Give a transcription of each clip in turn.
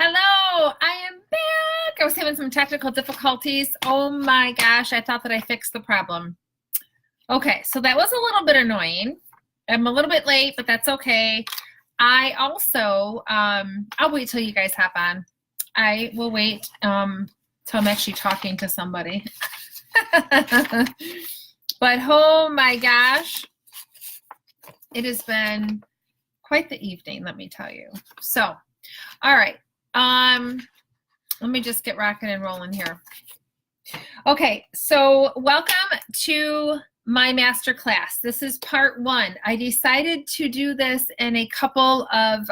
Hello, I am back. I was having some technical difficulties. Oh my gosh, I thought that I fixed the problem. Okay, so that was a little bit annoying. I'm a little bit late, but that's okay. I also, I'll wait till you guys hop on. I will wait till I'm actually talking to somebody. But oh my gosh, it has been quite the evening, let me tell you. So, all right. Let me just get rocking and rolling here. Okay, so welcome to my master class. This is part one. I decided to do this in a couple of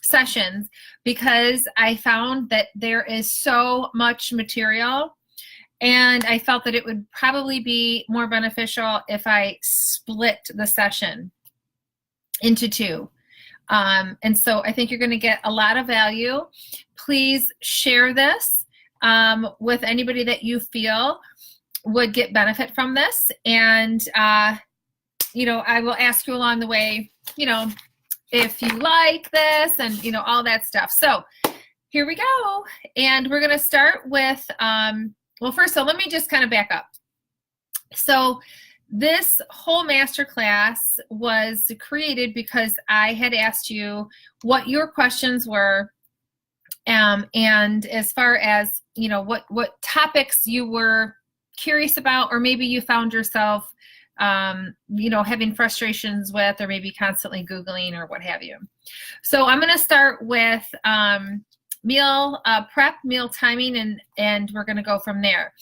sessions because I found that there is so much material, and I felt that it would probably be more beneficial if I split the session into two. And so I think you're going to get a lot of value. Please share this with anybody that you feel would get benefit from this. And, you know, I will ask you along the way, you know, if you like this and, you know, all that stuff. So here we go. And we're going to start with, well, first, so let me just kind of back up. So this whole masterclass was created because I had asked you what your questions were, and as far as, you know, what topics you were curious about, or maybe you found yourself, you know, having frustrations with, or maybe constantly Googling or what have you. So I'm going to start with meal prep, meal timing, and we're going to go from there.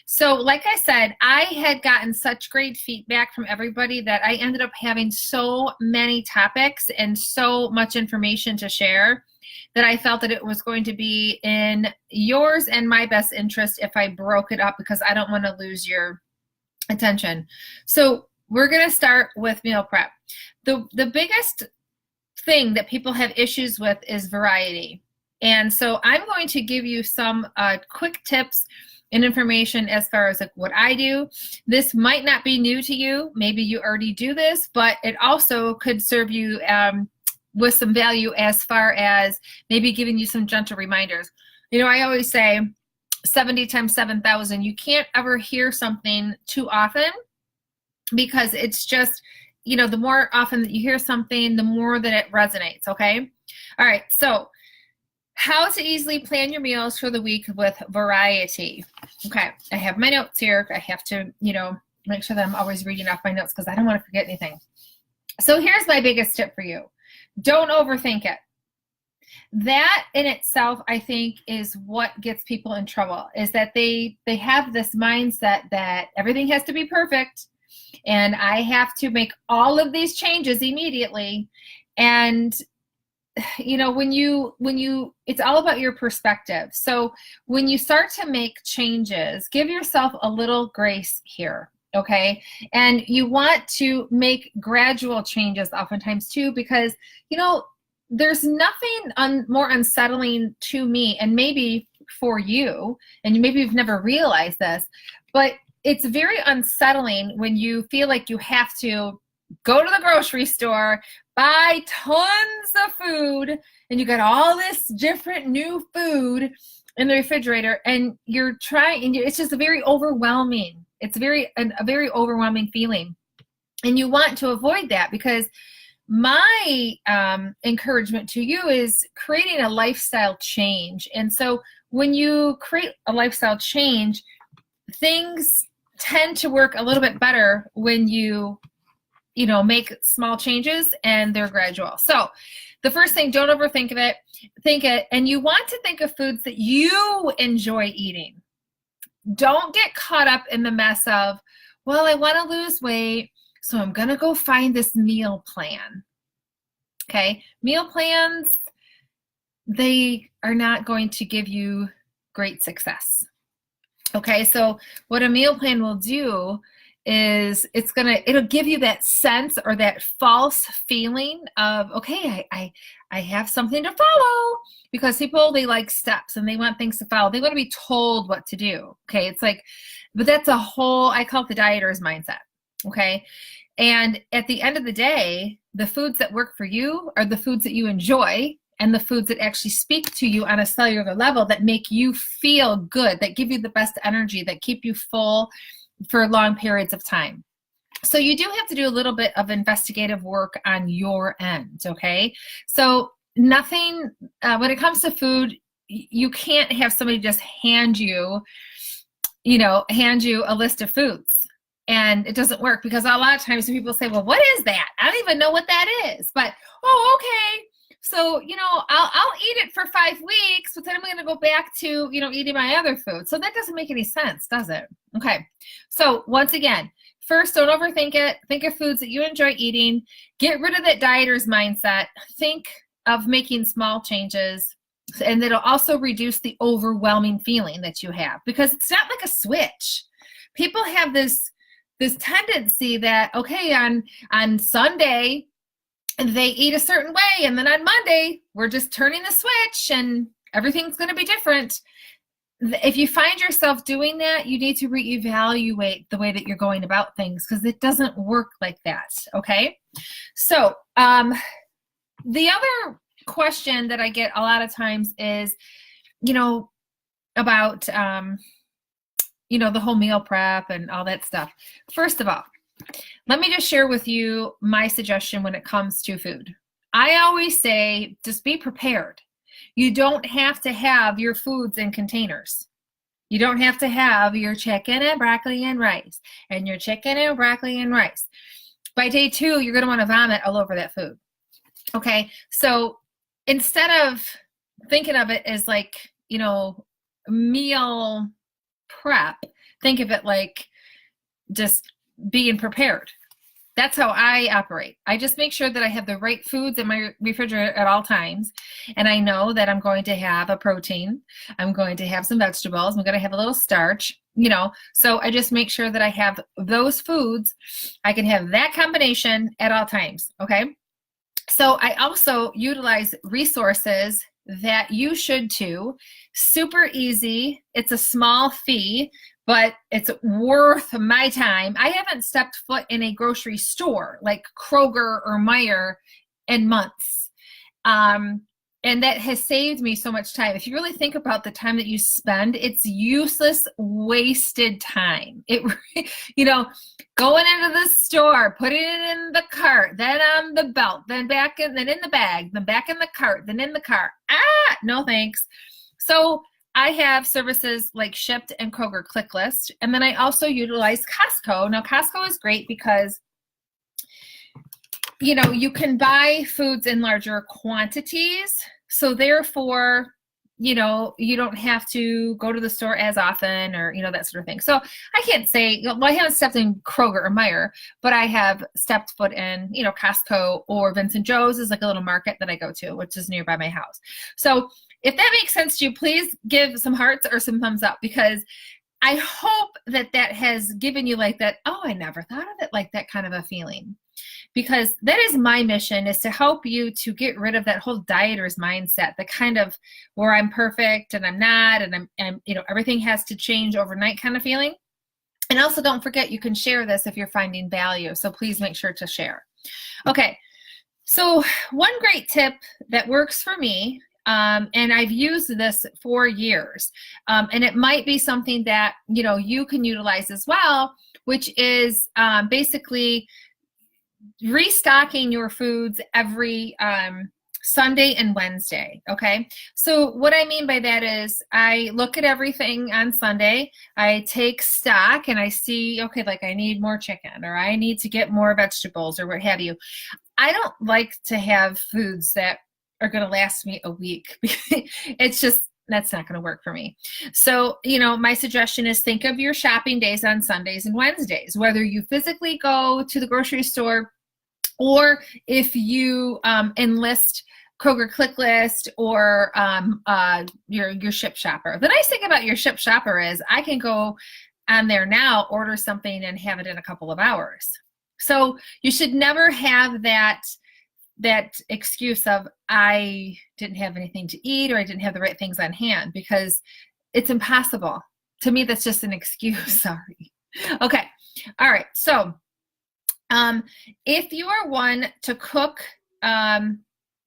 So like I said, I had gotten such great feedback from everybody that I ended up having so many topics and so much information to share that I felt that it was going to be in yours and my best interest if I broke it up, because I don't want to lose your attention. So we're going to start with meal prep. The biggest thing that people have issues with is variety. And so I'm going to give you some quick tips and information as far as like what I do. This might not be new to you. Maybe you already do this, but it also could serve you with some value as far as maybe giving you some gentle reminders. You know, I always say 70 times 7,000. You can't ever hear something too often, because it's just, you know, the more often that you hear something, the more that it resonates, okay? All right, so how to easily plan your meals for the week with variety. Okay, I have my notes here. I have to, you know, make sure that I'm always reading off my notes because I don't want to forget anything. So here's my biggest tip for you. Don't overthink it. That in itself, I think, is what gets people in trouble, is that they have this mindset that everything has to be perfect and I have to make all of these changes immediately. And you know, when you, it's all about your perspective. So when you start to make changes, give yourself a little grace here, okay? And you want to make gradual changes oftentimes too, because, you know, there's nothing more unsettling to me, and maybe for you, and maybe you've never realized this, but it's very unsettling when you feel like you have to go to the grocery store, buy tons of food, and you got all this different new food in the refrigerator, and you're trying, and it's just a very overwhelming. It's a very overwhelming feeling, and you want to avoid that, because my encouragement to you is creating a lifestyle change. And so when you create a lifestyle change, things tend to work a little bit better when you know, make small changes and they're gradual. So the first thing, don't overthink it. Think it, and you want to think of foods that you enjoy eating. Don't get caught up in the mess of, well, I want to lose weight, so I'm going to go find this meal plan. Okay, meal plans, they are not going to give you great success. Okay, so what a meal plan will do is it'll give you that sense or that false feeling of, okay, I have something to follow, because people, they like steps and they want things to follow. They want to be told what to do. Okay, it's like, but that's a whole, I call it the dieter's mindset. Okay, and at the end of the day, the foods that work for you are the foods that you enjoy, and the foods that actually speak to you on a cellular level, that make you feel good, that give you the best energy, that keep you full for long periods of time. So you do have to do a little bit of investigative work on your end, okay? So nothing, when it comes to food, you can't have somebody just hand you a list of foods. And it doesn't work, because a lot of times people say, well, what is that? I don't even know what that is. But, oh, okay. So, I'll eat it for 5 weeks, but then I'm going to go back to, eating my other food. So that doesn't make any sense, does it? Okay. So once again, first, don't overthink it. Think of foods that you enjoy eating. Get rid of that dieter's mindset. Think of making small changes. And it'll also reduce the overwhelming feeling that you have, because it's not like a switch. People have this tendency that, okay, on Sunday they eat a certain way, and then on Monday we're just turning the switch and everything's going to be different. If you find yourself doing that, you need to reevaluate the way that you're going about things, because it doesn't work like that. Okay. So the other question that I get a lot of times is, about the whole meal prep and all that stuff. First of all, let me just share with you my suggestion when it comes to food. I always say, just be prepared. You don't have to have your foods in containers. You don't have to have your chicken and broccoli and rice and your chicken and broccoli and rice. By day 2, you're going to want to vomit all over that food. Okay, so instead of thinking of it as like, meal prep, think of it like just being prepared. That's how I operate. I just make sure that I have the right foods in my refrigerator at all times. And I know that I'm going to have a protein. I'm going to have some vegetables. I'm going to have a little starch, So I just make sure that I have those foods. I can have that combination at all times. Okay. So I also utilize resources that you should too. Super easy. It's a small fee, but it's worth my time. I haven't stepped foot in a grocery store like Kroger or Meijer in months. And that has saved me so much time. If you really think about the time that you spend, it's useless, wasted time. Going into the store, putting it in the cart, then on the belt, then in the bag, then back in the cart, then in the car. No thanks. So I have services like Shipt and Kroger ClickList, and then I also utilize Costco. Now Costco is great because you can buy foods in larger quantities. So therefore, you don't have to go to the store as often or, that sort of thing. So I can't say, I haven't stepped in Kroger or Meijer, but I have stepped foot in, Costco or Vincent Joe's is like a little market that I go to, which is nearby my house. So if that makes sense to you, please give some hearts or some thumbs up, because I hope that has given you like that, oh, I never thought of it like that kind of a feeling. Because that is my mission, is to help you to get rid of that whole dieter's mindset, the kind of where I'm perfect and I'm not, and I'm everything has to change overnight kind of feeling. And also don't forget, you can share this if you're finding value. So please make sure to share. Okay. So one great tip that works for me, and I've used this for years, and it might be something that, you can utilize as well, which is basically restocking your foods every Sunday and Wednesday. Okay. So what I mean by that is I look at everything on Sunday, I take stock and I see, okay, like I need more chicken or I need to get more vegetables or what have you. I don't like to have foods that are going to last me a week. It's just, that's not going to work for me. So, my suggestion is think of your shopping days on Sundays and Wednesdays, whether you physically go to the grocery store or if you enlist Kroger ClickList or your Shipt Shopper. The nice thing about your Shipt Shopper is I can go on there now, order something and have it in a couple of hours. So you should never have that excuse of I didn't have anything to eat or I didn't have the right things on hand, because it's impossible. To me, that's just an excuse. Sorry. Okay. All right. So if you are one to cook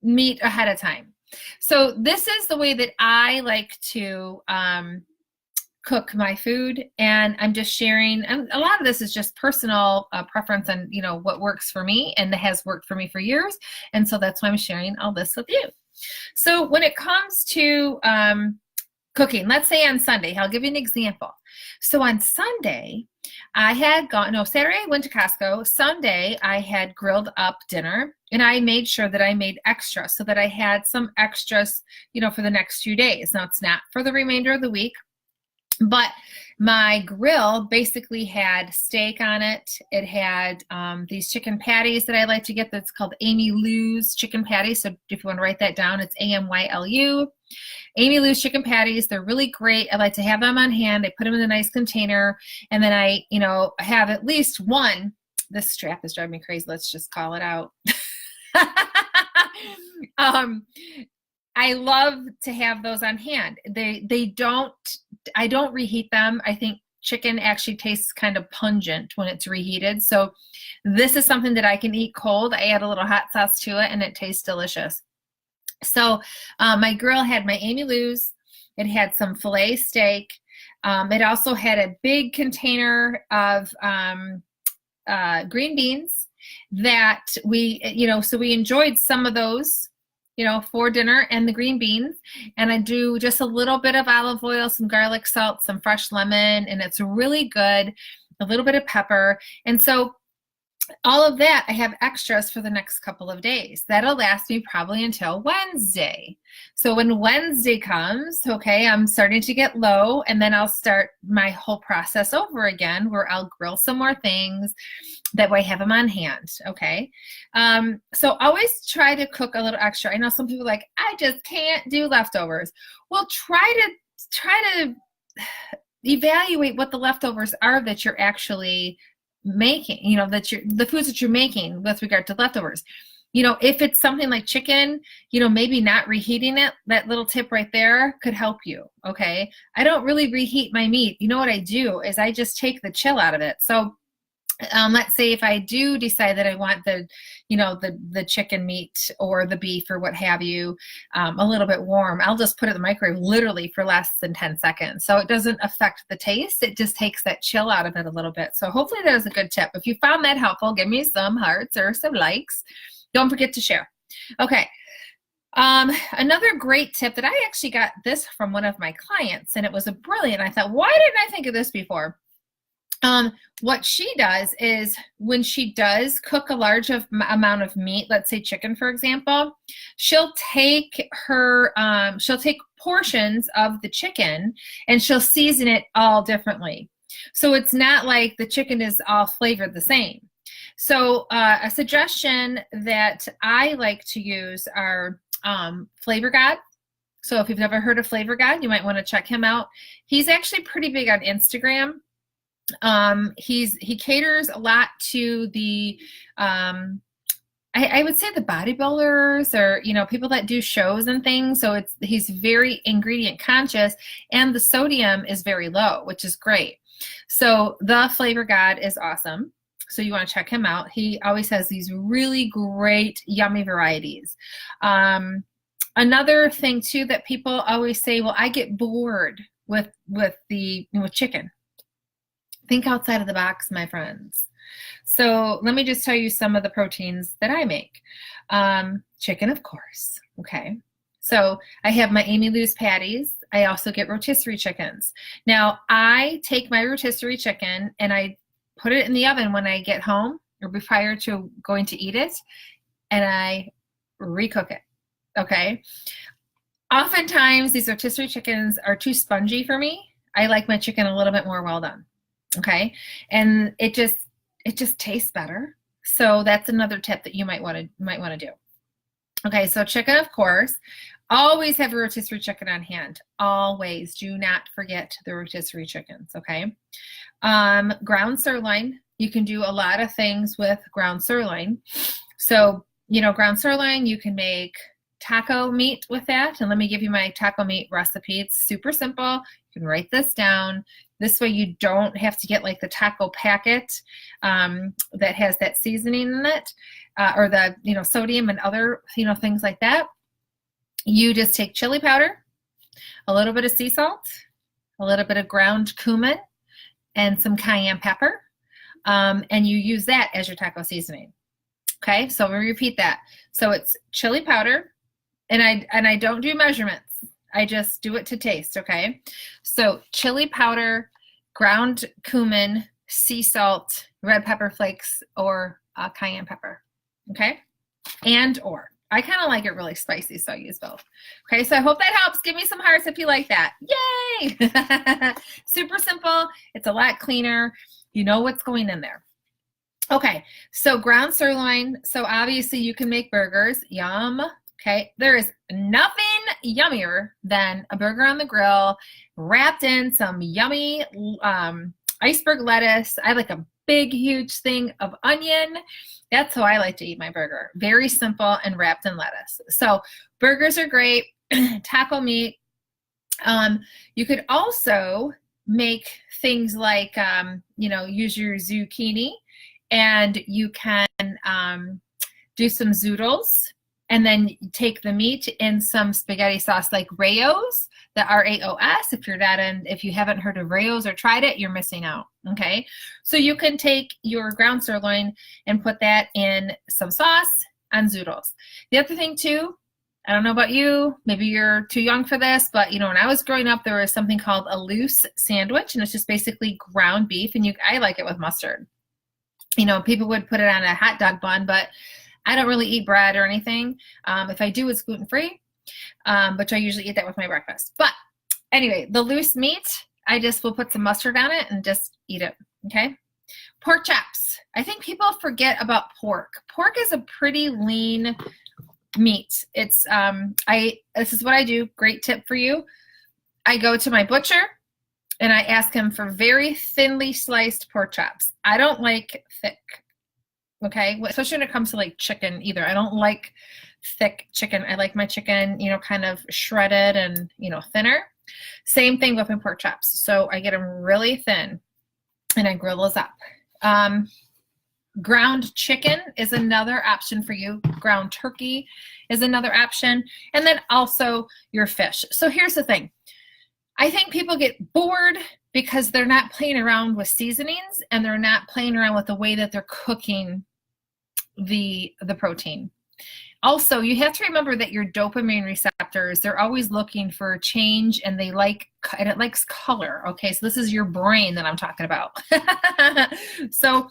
meat ahead of time, So this is the way that I like to cook my food, and I'm just sharing. And a lot of this is just personal preference and what works for me, and that has worked for me for years. And so that's why I'm sharing all this with you. So when it comes to cooking, let's say on Sunday, I'll give you an example. So on Sunday, Saturday I went to Costco. Sunday I had grilled up dinner, and I made sure that I made extra so that I had some extras, for the next few days. Now it's not for the remainder of the week, but my grill basically had steak on it. It had these chicken patties that I like to get. That's called Amy Lou's chicken patties. So if you want to write that down, it's AMYLU. Amy Lou's chicken patties. They're really great. I like to have them on hand. I put them in a nice container, and then I, have at least one. This strap is driving me crazy. Let's just call it out. I love to have those on hand. I don't reheat them. I think chicken actually tastes kind of pungent when it's reheated. So this is something that I can eat cold. I add a little hot sauce to it, and it tastes delicious. So my grill had my Amy Lou's. It had some filet steak. It also had a big container of green beans that so we enjoyed some of those, for dinner, and the green beans. And I do just a little bit of olive oil, some garlic salt, some fresh lemon, and it's really good. A little bit of pepper. And so all of that, I have extras for the next couple of days. That'll last me probably until Wednesday. So when Wednesday comes, okay, I'm starting to get low, and then I'll start my whole process over again, where I'll grill some more things. That way I have them on hand, okay? So always try to cook a little extra. I know some people are like, I just can't do leftovers. Well, try to evaluate what the leftovers are that you're actually making, the foods that you're making with regard to leftovers. If it's something like chicken, maybe not reheating it, that little tip right there could help you, okay? I don't really reheat my meat. What I do is I just take the chill out of it. So let's say if I do decide that I want the chicken meat or the beef or what have you, a little bit warm, I'll just put it in the microwave literally for less than 10 seconds. So it doesn't affect the taste. It just takes that chill out of it a little bit. So hopefully that is a good tip. If you found that helpful, give me some hearts or some likes. Don't forget to share. Okay. Another great tip that I actually got this from one of my clients, and it was brilliant. I thought, why didn't I think of this before? What she does is when she does cook a large amount of meat, let's say chicken, for example, she'll take portions of the chicken and she'll season it all differently. So it's not like the chicken is all flavored the same. So a suggestion that I like to use are Flavor God. So if you've never heard of Flavor God, you might want to check him out. He's actually pretty big on Instagram. He caters a lot to the I would say the bodybuilders, or people that do shows and things. So he's very ingredient conscious, and the sodium is very low, which is great. So the Flavor God is awesome. So you want to check him out. He always has these really great yummy varieties. Another thing too that people always say, well, I get bored with chicken. Think outside of the box, my friends. So let me just tell you some of the proteins that I make. Chicken, of course. Okay. So I have my Amy Lou's patties. I also get rotisserie chickens. Now I take my rotisserie chicken and I put it in the oven when I get home or prior to going to eat it, and I recook it. Okay. Oftentimes these rotisserie chickens are too spongy for me. I like my chicken a little bit more well done. Okay. And it just tastes better. So that's another tip that you might want to do. Okay. So chicken, of course, always have a rotisserie chicken on hand. Always do not forget the rotisserie chickens. Okay. Ground sirloin. You can do a lot of things with ground sirloin. So, ground sirloin, you can make taco meat with that. And let me give you my taco meat recipe. It's super simple. You can write this down. This way you don't have to get like the taco packet that has that seasoning in it, or the, sodium and other, things like that. you just take chili powder, a little bit of sea salt, a little bit of ground cumin, and some cayenne pepper, and you use that as your taco seasoning. Okay, so I'm gonna repeat that. So it's chili powder, and I don't do measurements. I just do it to taste, okay? So chili powder, ground cumin, sea salt, red pepper flakes, or cayenne pepper, okay? And or. I kind of like it really spicy, so I use both. Okay, so I hope that helps. Give me some hearts if you like that. Yay! Super simple. It's a lot cleaner. You know what's going in there. Okay, so ground sirloin. So obviously you can make burgers. Yum. Okay, there is nothing yummier than a burger on the grill wrapped in some yummy iceberg lettuce. I like a big, huge thing of onion. That's how I like to eat my burger. Very simple and wrapped in lettuce. So burgers are great. Taco meat. You could also make things like, use your zucchini, and you can do some zoodles, and then take the meat in some spaghetti sauce like Rao's, the R-A-O-S. If you haven't heard of Rao's or tried it, you're missing out, okay? So you can take your ground sirloin and put that in some sauce on zoodles. The other thing too, I don't know about you, maybe you're too young for this, but when I was growing up, there was something called a loose sandwich, and it's just basically ground beef, and I like it with mustard. People would put it on a hot dog bun, but I don't really eat bread or anything. If I do, it's gluten-free, but I usually eat that with my breakfast. But anyway, the loose meat, I just will put some mustard on it and just eat it, okay? Pork chops. I think people forget about pork. Pork is a pretty lean meat. This is what I do. Great tip for you. I go to my butcher and I ask him for very thinly sliced pork chops. I don't like thick. Okay, especially when it comes to like chicken either. I don't like thick chicken. I like my chicken, kind of shredded and, thinner. Same thing with my pork chops. So I get them really thin and I grill those up. Ground chicken is another option for you. Ground turkey is another option. And then also your fish. So here's the thing. I think people get bored because they're not playing around with seasonings, and they're not playing around with the way that they're cooking the protein. Also, you have to remember that your dopamine receptors, they're always looking for change, and it likes color. Okay, so this is your brain that I'm talking about. So,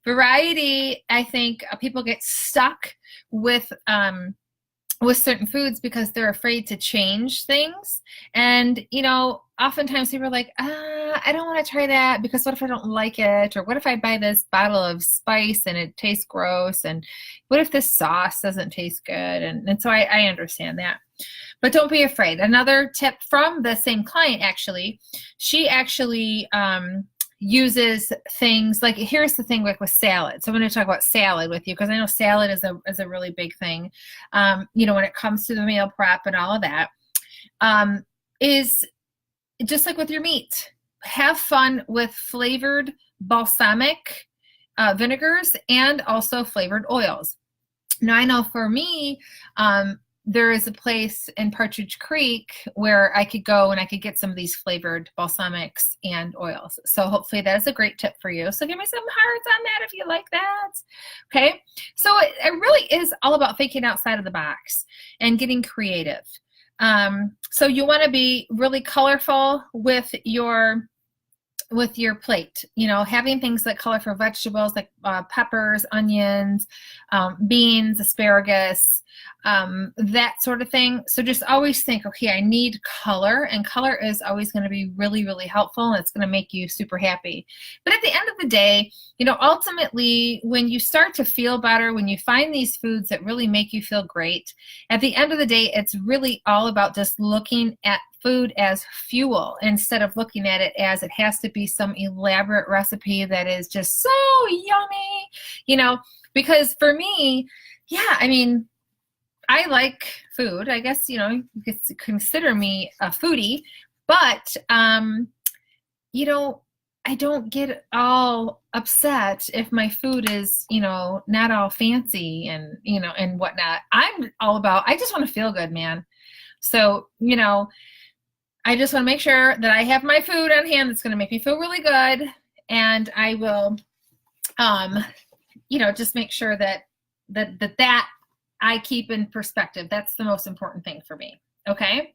variety, I think people get stuck with certain foods because they're afraid to change things. And, oftentimes people are like, I don't want to try that because what if I don't like it? Or what if I buy this bottle of spice and it tastes gross? And what if this sauce doesn't taste good? And so I understand that. But don't be afraid. Another tip from the same client, actually, she actually uses things like, here's the thing with salad. So I'm going to talk about salad with you because I know salad is a really big thing, when it comes to the meal prep and all of that, is just like with your meat. Have fun with flavored balsamic vinegars and also flavored oils. Now, I know for me, there is a place in Partridge Creek where I could go and I could get some of these flavored balsamics and oils. So hopefully that is a great tip for you. So give me some hearts on that if you like that. Okay. So it really is all about thinking outside of the box and getting creative. So you want to be really colorful with your plate, having things like colorful vegetables like peppers, onions, beans, asparagus, that sort of thing. So just always think, okay, I need color, and color is always going to be really, really helpful, and it's going to make you super happy. But at the end of the day, ultimately, when you start to feel better, when you find these foods that really make you feel great, at the end of the day, it's really all about just looking at food as fuel instead of looking at it as it has to be some elaborate recipe that is just so yummy, because for me, I like food. I guess, you could consider me a foodie, but, I I don't get all upset if my food is, not all fancy and, and whatnot. I'm all about, I just want to feel good, man. So, I just want to make sure that I have my food on hand that's going to make me feel really good. And I will, just make sure that I keep in perspective. That's the most important thing for me. Okay.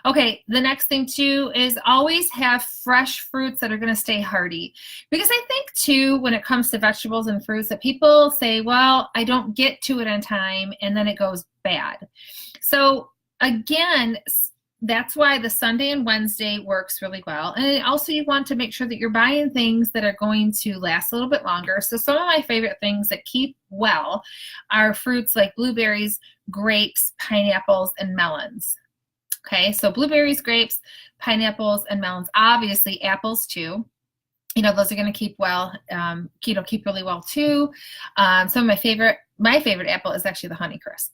The next thing too is always have fresh fruits that are going to stay hardy, because I think too, when it comes to vegetables and fruits, that people say, well, I don't get to it on time, and then it goes bad. So again, that's why the Sunday and Wednesday works really well. And also you want to make sure that you're buying things that are going to last a little bit longer. So some of my favorite things that keep well are fruits like blueberries, grapes, pineapples, and melons. Okay, so blueberries, grapes, pineapples, and melons. Obviously, apples too. Those are going to keep well. Keep really well too. Some of my favorite apple is actually the Honeycrisp.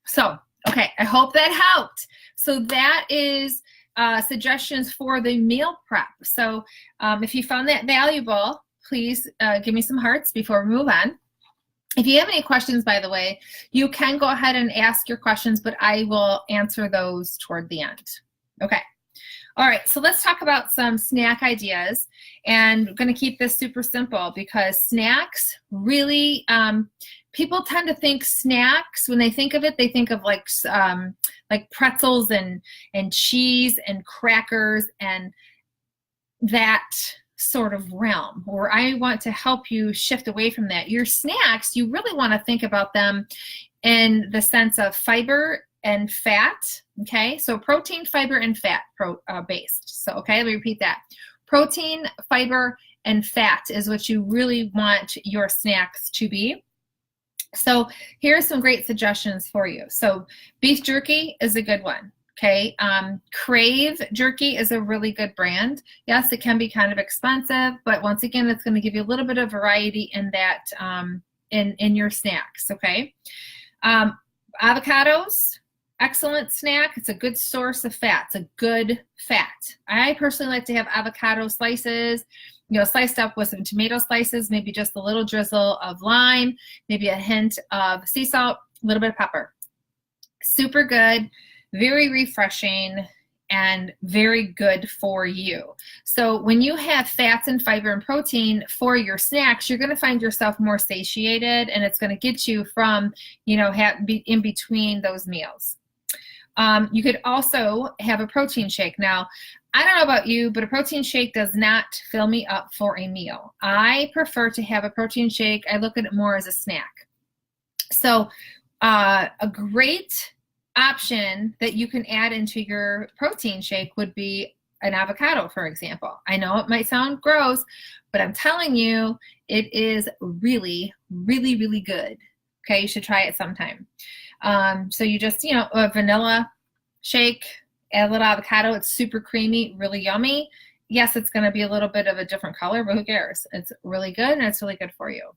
So, okay, I hope that helped. So that is suggestions for the meal prep. So if you found that valuable, please give me some hearts before we move on. If you have any questions, by the way, you can go ahead and ask your questions, but I will answer those toward the end. Okay. All right, so let's talk about some snack ideas, and I'm going to keep this super simple because snacks really, people tend to think snacks, when they think of it, they think of like pretzels and cheese and crackers and that sort of realm, where I want to help you shift away from that. Your snacks, you really want to think about them in the sense of fiber and fat. Okay, so protein, fiber, and fat based. So, okay, let me repeat that. Protein, fiber, and fat is what you really want your snacks to be. So here are some great suggestions for you. So beef jerky is a good one. Okay, Crave Jerky is a really good brand. Yes, it can be kind of expensive, but once again, it's going to give you a little bit of variety in that in your snacks. Okay, avocados, excellent snack. It's a good source of fat. It's a good fat. I personally like to have avocado slices, sliced up with some tomato slices, maybe just a little drizzle of lime, maybe a hint of sea salt, a little bit of pepper. Super good. Very refreshing and very good for you. So when you have fats and fiber and protein for your snacks, you're going to find yourself more satiated, and it's going to get you from, in between those meals. You could also have a protein shake. Now, I don't know about you, but a protein shake does not fill me up for a meal. I prefer to have a protein shake. I look at it more as a snack. So a great option that you can add into your protein shake would be an avocado, for example. I know it might sound gross, but I'm telling you, it is really, really, really good. Okay, you should try it sometime. So you just, a vanilla shake, add a little avocado. It's super creamy, really yummy. Yes, it's going to be a little bit of a different color, but who cares? It's really good, and it's really good for you.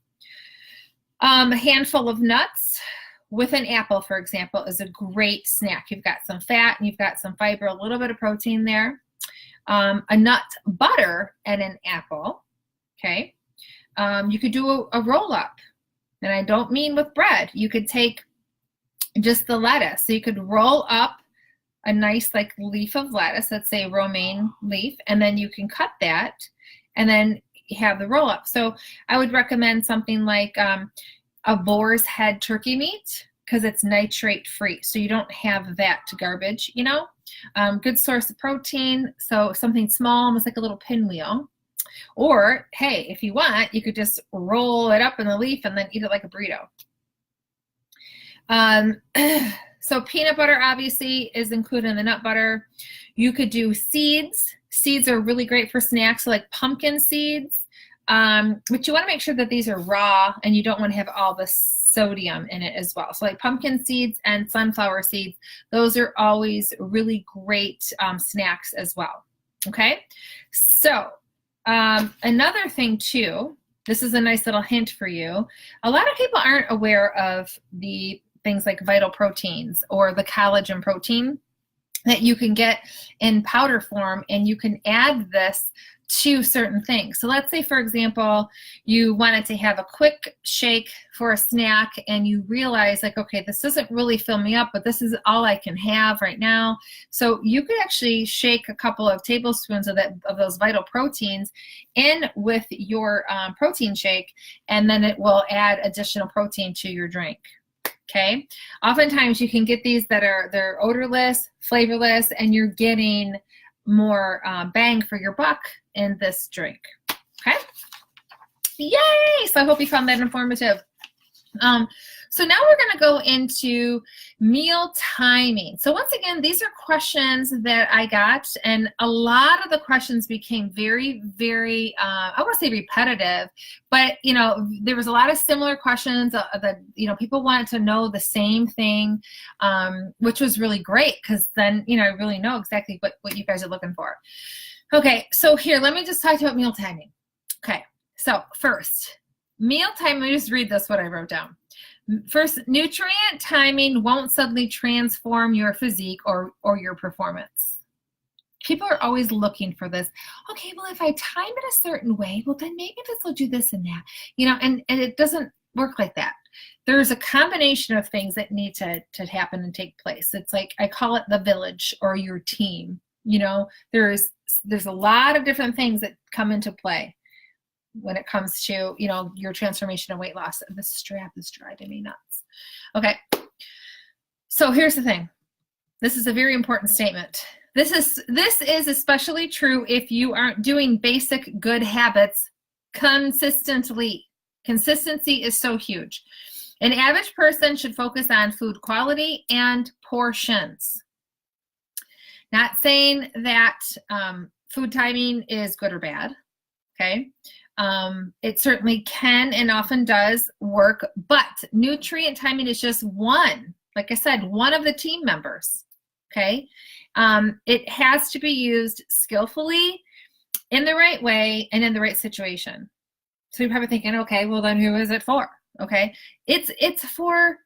A handful of nuts with an apple, for example, is a great snack. You've got some fat and you've got some fiber, a little bit of protein there. A nut butter and an apple. Okay. You could do a roll up, and I don't mean with bread. You could take just the lettuce. So you could roll up a nice leaf of lettuce, let's say romaine leaf, and then you can cut that and then have the roll up. So I would recommend something like a boar's head turkey meat, because it's nitrate free, so you don't have that garbage. Good source of protein. So something small, almost like a little pinwheel. Or hey, if you want, you could just roll it up in the leaf and then eat it like a burrito. So peanut butter obviously is included in the nut butter. You could do seeds. Seeds are really great for snacks, so like pumpkin seeds. But you want to make sure that these are raw, and you don't want to have all the sodium in it as well. So like pumpkin seeds and sunflower seeds, those are always really great snacks as well. Okay, so another thing too, this is a nice little hint for you. A lot of people aren't aware of the things like Vital Proteins or the collagen protein that you can get in powder form, and you can add this to certain things. So let's say, for example, you wanted to have a quick shake for a snack and you realize like, okay, this doesn't really fill me up, but this is all I can have right now. So you could actually shake a couple of tablespoons of those vital proteins in with your protein shake, and then it will add additional protein to your drink. Okay. Oftentimes you can get these they're odorless, flavorless, and you're getting more bang for your buck in this drink. Okay. Yay! So I hope you found that informative. So now we're going to go into meal timing. So once again, these are questions that I got, and a lot of the questions became very, very, I want to say repetitive, but, you know, there was a lot of similar questions that, you know, people wanted to know the same thing, which was really great because then, you know, I really know exactly what you guys are looking for. Okay, so here, let me just talk about meal timing. Okay, so first, meal time, let me just read this, what I wrote down. First, nutrient timing won't suddenly transform your physique or your performance. People are always looking for this. Okay, well, if I time it a certain way, well, then maybe this will do this and that. You know, and it doesn't work like that. There's a combination of things that need to happen and take place. It's like, I call it the village or your team. You know, there's a lot of different things that come into play when it comes to, you know, your transformation and weight loss. The strap is driving me nuts. Okay. So here's the thing. This is a very important statement. This is especially true if you aren't doing basic good habits consistently. Consistency is so huge. An average person should focus on food quality and portions. Not saying that food timing is good or bad. Okay. It certainly can and often does work, but nutrient timing is just one, like I said, one of the team members, okay? It has to be used skillfully, in the right way, and in the right situation. So you're probably thinking, okay, well then who is it for, okay? It's for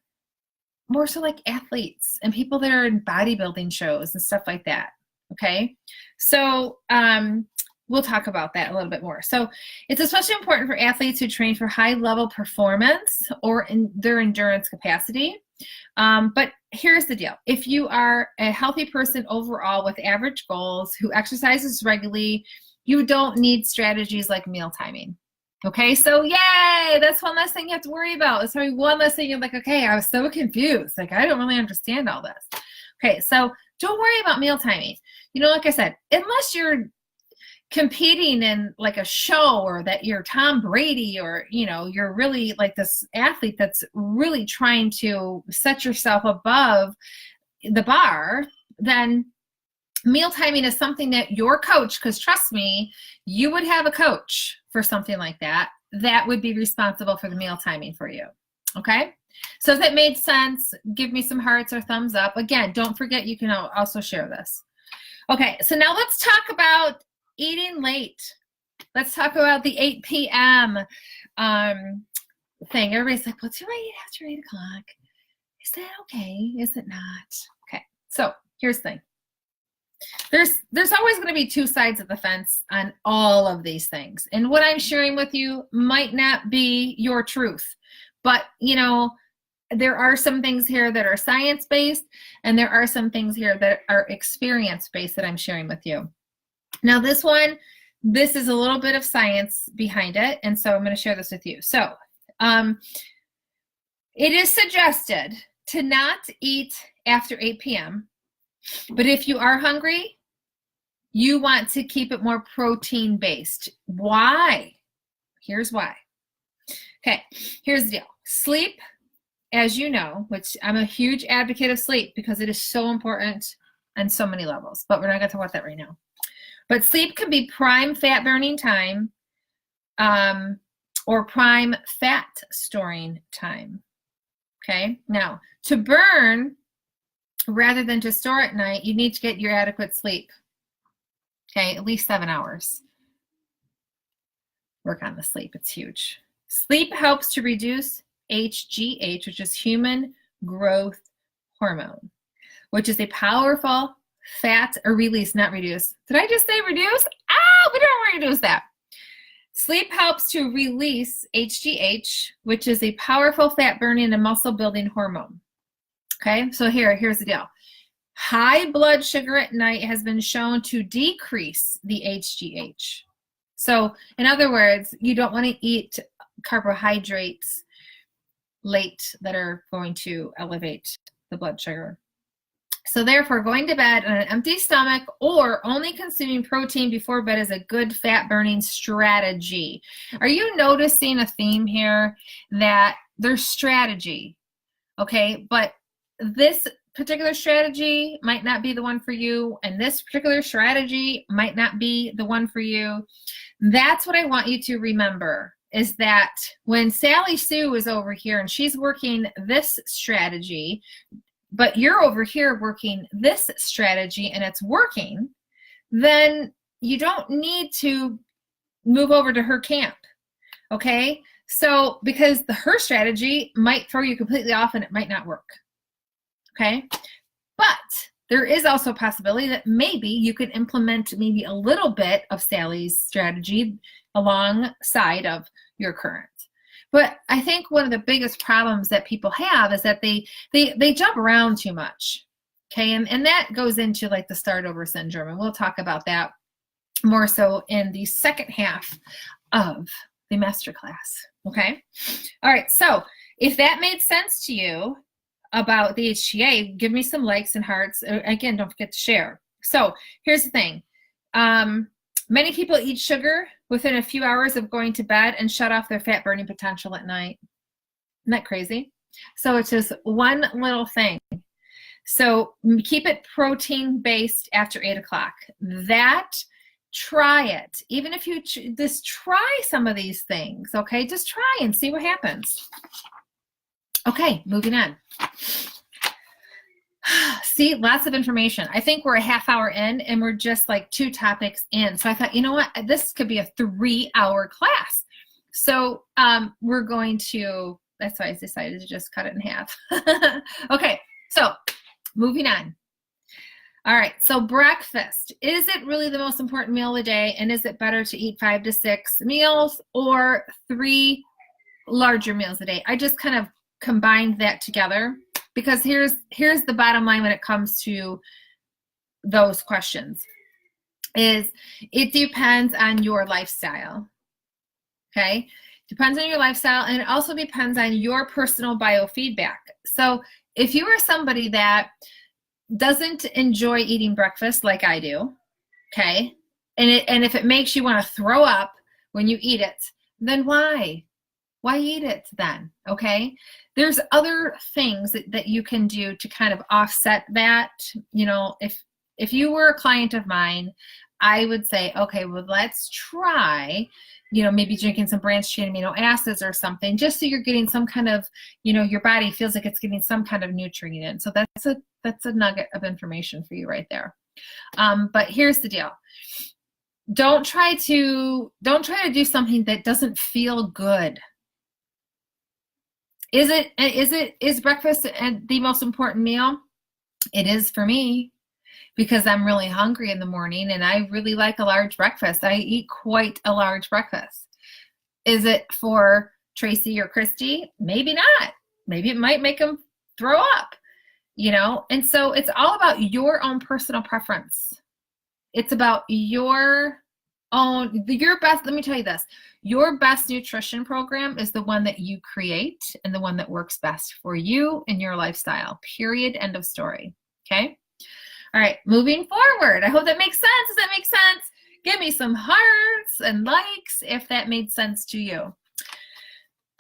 more so like athletes and people that are in bodybuilding shows and stuff like that, okay? So, we'll talk about that a little bit more. So it's especially important for athletes who train for high level performance or in their endurance capacity. But here's the deal. If you are a healthy person overall with average goals who exercises regularly, you don't need strategies like meal timing. Okay, so yay, that's one less thing you have to worry about. It's probably one less thing you're like, okay, I was so confused. Like, I don't really understand all this. Okay, so don't worry about meal timing. You know, like I said, unless you're competing in like a show or that you're Tom Brady or, you know, you're really like this athlete that's really trying to set yourself above the bar, then meal timing is something that your coach, because trust me, you would have a coach for something like that, that would be responsible for the meal timing for you. Okay. So if that made sense, give me some hearts or thumbs up. Again, don't forget, you can also share this. Okay. So now let's talk about eating late. Let's talk about the 8 p.m. Thing. Everybody's like, well, do I eat after 8 o'clock? Is that okay? Is it not? Okay. So here's the thing. There's always going to be two sides of the fence on all of these things. And what I'm sharing with you might not be your truth. But, you know, there are some things here that are science-based, and there are some things here that are experience-based that I'm sharing with you. Now this is a little bit of science behind it, and so I'm going to share this with you. So it is suggested to not eat after 8 p.m., but if you are hungry, you want to keep it more protein-based. Why? Here's why. Okay, here's the deal. Sleep, as you know, which I'm a huge advocate of sleep because it is so important on so many levels, but we're not going to talk about that right now. But sleep can be prime fat burning time or prime fat storing time. Okay, now to burn rather than just store at night, you need to get your adequate sleep. Okay, at least 7 hours. Work on the sleep, it's huge. Sleep helps to reduce HGH, which is human growth hormone, which is a powerful fat or release, not reduce. Did I just say reduce? we don't know what we're going to do with that. Sleep helps to release HGH, which is a powerful fat-burning and muscle-building hormone. Okay, so here's the deal. High blood sugar at night has been shown to decrease the HGH. So, in other words, you don't want to eat carbohydrates late that are going to elevate the blood sugar. So therefore, going to bed on an empty stomach or only consuming protein before bed is a good fat-burning strategy. Are you noticing a theme here that there's strategy, okay? But this particular strategy might not be the one for you, and this particular strategy might not be the one for you. That's what I want you to remember, is that when Sally Sue is over here and she's working this strategy, but you're over here working this strategy and it's working, then you don't need to move over to her camp, okay? So, because her strategy might throw you completely off and it might not work, okay? But there is also a possibility that maybe you could implement maybe a little bit of Sally's strategy alongside of your current. But I think one of the biggest problems that people have is that they jump around too much, okay? And that goes into like the start over syndrome, and we'll talk about that more so in the second half of the masterclass, okay? All right, so if that made sense to you about the HGA, give me some likes and hearts. Again, don't forget to share. So here's the thing. Many people eat sugar within a few hours of going to bed and shut off their fat burning potential at night. Isn't that crazy? So it's just one little thing. So keep it protein based after 8 o'clock. Try it. Even if you just try some of these things, okay? Just try and see what happens. Okay, moving on. See, lots of information. I think we're a half hour in and we're just like 2 topics in. So I thought, you know what? This could be a 3-hour class. So we're going to, that's why I decided to just cut it in half. Okay, so moving on. All right, so breakfast. Is it really the most important meal of the day? And is it better to eat 5 to 6 meals or 3 larger meals a day? I just kind of combined that together, because here's the bottom line when it comes to those questions, is it depends on your lifestyle, okay? Depends on your lifestyle, and it also depends on your personal biofeedback. So if you are somebody that doesn't enjoy eating breakfast like I do, okay, and if it makes you want to throw up when you eat it, then why eat it then, okay? There's other things that you can do to kind of offset that. You know, if you were a client of mine, I would say, okay, well, let's try, you know, maybe drinking some branched chain amino acids or something, just so you're getting some kind of, you know, your body feels like it's getting some kind of nutrient. So that's a nugget of information for you right there. But here's the deal. Don't try to do something that doesn't feel good. Is breakfast the most important meal? It is for me, because I'm really hungry in the morning and I really like a large breakfast. I eat quite a large breakfast. Is it for Tracy or Christy? Maybe not. Maybe it might make them throw up, you know? And so it's all about your own personal preference. It's about your best. Let me tell you this. Your best nutrition program is the one that you create and the one that works best for you and your lifestyle. Period. End of story. Okay? All right, moving forward. I hope that makes sense. Does that make sense? Give me some hearts and likes if that made sense to you.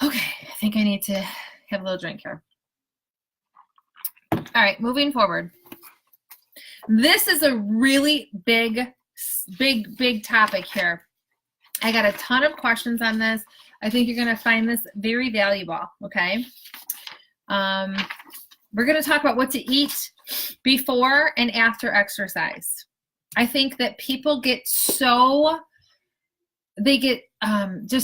Okay, I think I need to have a little drink here. All right, moving forward. This is a really big topic here. I got a ton of questions on this. I think you're going to find this very valuable, okay? We're going to talk about what to eat before and after exercise. I think that people get just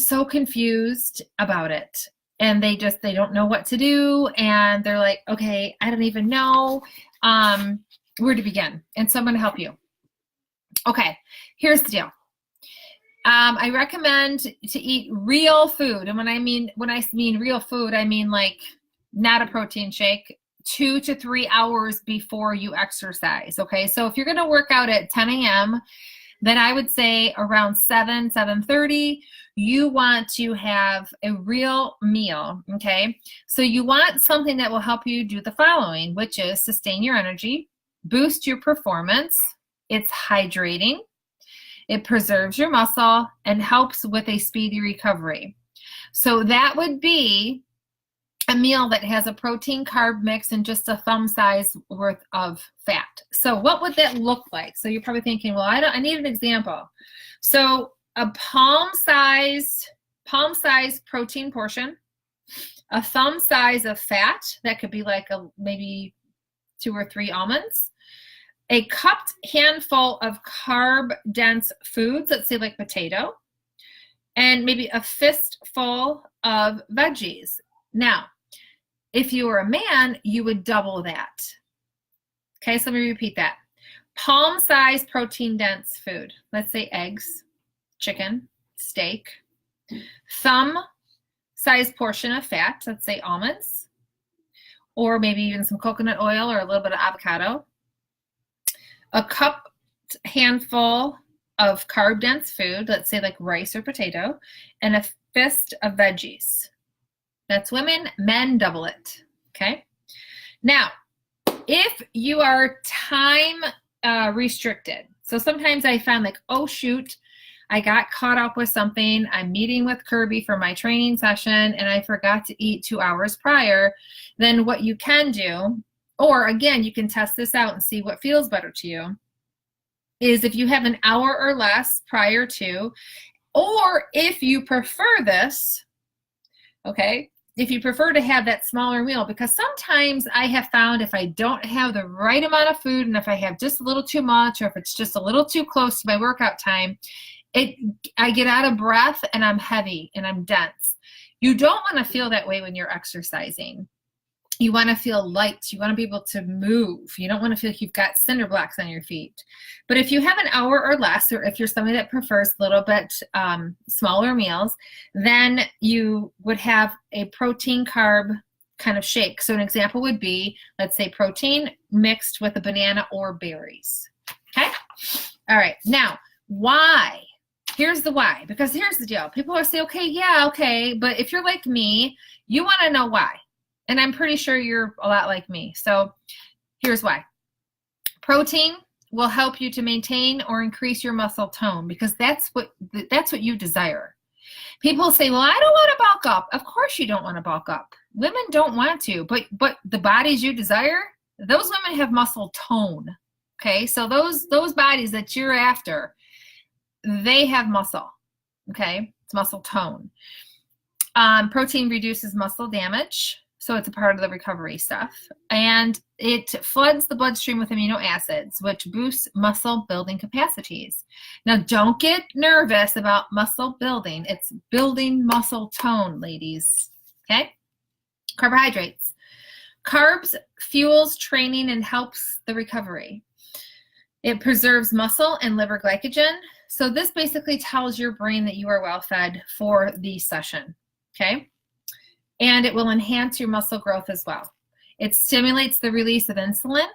so confused about it, and they don't know what to do, and they're like, okay, I don't even know where to begin. And so I'm going to help you. Okay, here's the deal. I recommend to eat real food. And when I mean real food, I mean like not a protein shake, 2 to 3 hours before you exercise. Okay. So if you're going to work out at 10 a.m., then I would say around 7:30, you want to have a real meal. Okay. So you want something that will help you do the following, which is sustain your energy, boost your performance. It's hydrating. It preserves your muscle and helps with a speedy recovery. So that would be a meal that has a protein carb mix and just a thumb size worth of fat. So what would that look like? So you're probably thinking, well, I need an example. So a palm size protein portion, a thumb size of fat, that could be like maybe 2 or 3 almonds, a cupped handful of carb dense foods, let's say like potato, and maybe a fistful of veggies. Now, if you were a man, you would double that. Okay, so let me repeat that. Palm size protein dense food, let's say eggs, chicken, steak, thumb size portion of fat, let's say almonds, or maybe even some coconut oil or a little bit of avocado, a cup handful of carb dense food, let's say like rice or potato, and a fist of veggies. That's women. Men, double it. Okay. Now, if you are time restricted, so sometimes I find like, oh shoot, I got caught up with something. I'm meeting with Kirby for my training session and I forgot to eat 2 hours prior. Then what you can do, or again, you can test this out and see what feels better to you, is if you have an hour or less prior to, or if you prefer this, okay, if you prefer to have that smaller meal, because sometimes I have found if I don't have the right amount of food and if I have just a little too much or if it's just a little too close to my workout time, I get out of breath and I'm heavy and I'm dense. You don't want to feel that way when you're exercising. You want to feel light. You want to be able to move. You don't want to feel like you've got cinder blocks on your feet. But if you have an hour or less, or if you're somebody that prefers a little bit smaller meals, then you would have a protein carb kind of shake. So an example would be, let's say protein mixed with a banana or berries. Okay? All right. Now, why? Here's the why. Because here's the deal. People will say, okay, yeah, okay. But if you're like me, you want to know why. And I'm pretty sure you're a lot like me. So here's why. Protein will help you to maintain or increase your muscle tone because that's what you desire. People say, well, I don't want to bulk up. Of course you don't want to bulk up. Women don't want to, but the bodies you desire, those women have muscle tone. Okay, so those bodies that you're after, they have muscle. Okay, it's muscle tone. Protein reduces muscle damage. So it's a part of the recovery stuff. And it floods the bloodstream with amino acids, which boosts muscle building capacities. Now, don't get nervous about muscle building. It's building muscle tone, ladies. Okay? Carbohydrates. Carbs fuels training and helps the recovery. It preserves muscle and liver glycogen. So this basically tells your brain that you are well fed for the session. Okay? And it will enhance your muscle growth as well. It stimulates the release of insulin.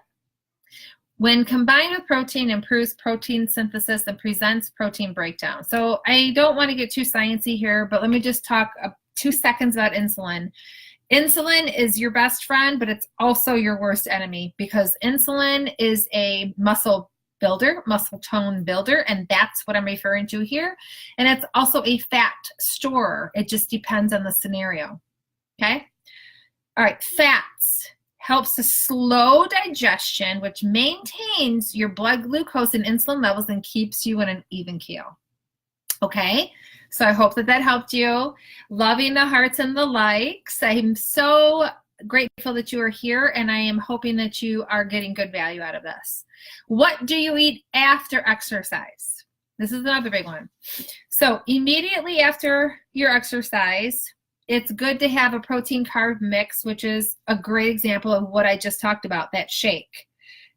When combined with protein, improves protein synthesis and prevents protein breakdown. So I don't want to get too sciencey here, but let me just talk 2 seconds about insulin. Insulin is your best friend, but it's also your worst enemy because insulin is a muscle builder, muscle tone builder, and that's what I'm referring to here. And it's also a fat storer. It just depends on the scenario. Okay. All right. Fats helps to slow digestion, which maintains your blood glucose and insulin levels and keeps you in an even keel. Okay. So I hope that helped you. Loving the hearts and the likes. I'm so grateful that you are here and I am hoping that you are getting good value out of this. What do you eat after exercise? This is another big one. So immediately after your exercise, it's good to have a protein carb mix, which is a great example of what I just talked about, that shake.